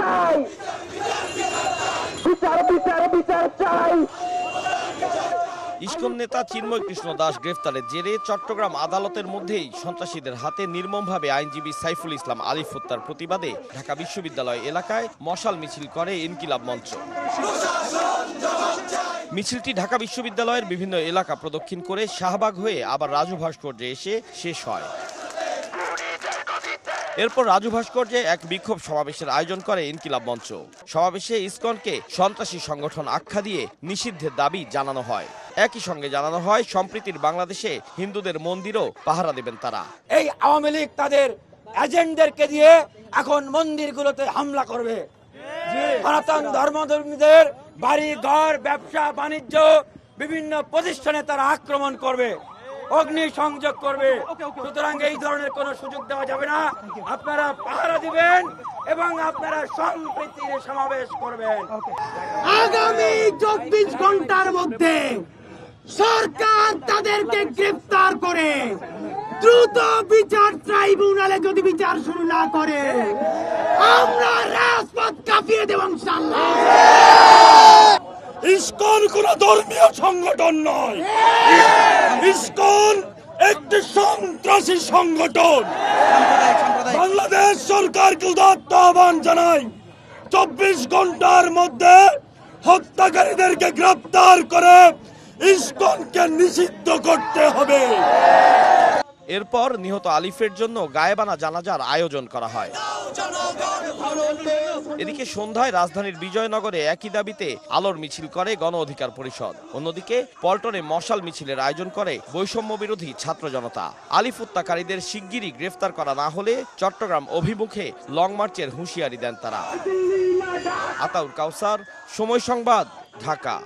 চাই, বিচার বিচার বিচার চাই। ইসকন নেতা চিন্ময় কৃষ্ণ দাস গ্রেফতারের জেরে চট্টগ্রাম আদালতের মধ্যেই সন্ত্রাসীদের হাতে নির্মমভাবে আইনজীবী সাইফুল ইসলাম আলিফ হত্যার প্রতিবাদে ঢাকা বিশ্ববিদ্যালয় এলাকায় মশাল মিছিল করে ইনকিলাব মঞ্চ। মিছিলটি ঢাকা বিশ্ববিদ্যালয়ের বিভিন্ন এলাকা প্রদক্ষিণ করে শাহবাগ হয়ে আবার রাজু ভাস্কর্যে এসে শেষ হয়। এরপর রাজু ভাস্কর্যে এক বিক্ষোভ সমাবেশের আয়োজন করে ইনকিলাব মঞ্চ। সমাবেশে ইসকনকে সন্ত্রাসী সংগঠন আখ্যা দিয়ে নিষিদ্ধের দাবি জানানো হয়। একই সঙ্গে জানানো হয় সম্প্রীতির বাংলাদেশে হিন্দুদের মন্দিরও পাহারা দেবেন তারা। এই আওয়ামী লীগ তাদের এজেন্টদেরকে দিয়ে এখন মন্দিরগুলোতে হামলা করবে। সনাতন ধর্মধর্মীদের বাড়ি ঘর ব্যবসা বাণিজ্য বিভিন্ন প্রতিষ্ঠানে তারা আক্রমণ করবে, অগ্নি সংযোগ করবে। সুতরাং এই ধরনের কোনো সুযোগ দেওয়া যাবে না। আপনারা পাহারা দিবেন এবং আপনারা সম্প্রীতির সমাবেশ করবেন। আগামী 24 ঘন্টার মধ্যে সরকার তাদেরকে গ্রেফতার করে দ্রুত বিচার ট্রাইব্যুনালে যদি বিচার শুরু না করে আমরা রাজপথ কাঁপিয়ে দেব ইনশাআল্লাহ। ইসকন কোন ধর্মীয় সংগঠন নয়, ইসকন একটি সন্ত্রাসী সংগঠন। বাংলাদেশ সরকারকে উদাত্ত আহ্বান জানাই, 24 ঘন্টার মধ্যে হত্যাকারীদেরকে গ্রেফতার করে ইসকনকে নিষিদ্ধ করতে হবে। এরপর নিহত আলিফের জন্য গায়েবানা জানাজার আয়োজন করা হয়। এদিকে সন্ধ্যায় রাজধানীর বিজয়নগরে একই দাবিতে আলোর মিছিল করে গণ অধিকার পরিষদ। অন্যদিকে পল্টনে মশাল মিছিলের আয়োজন করে বৈষম্য বিরোধী ছাত্র জনতা। আলিফ হত্যাকারীদের শিগগিরই গ্রেফতার করা না হলে চট্টগ্রাম অভিমুখে লং মার্চের হুঁশিয়ারি দেন তারা। আতাউর কাউসার, সময় সংবাদ, ঢাকা।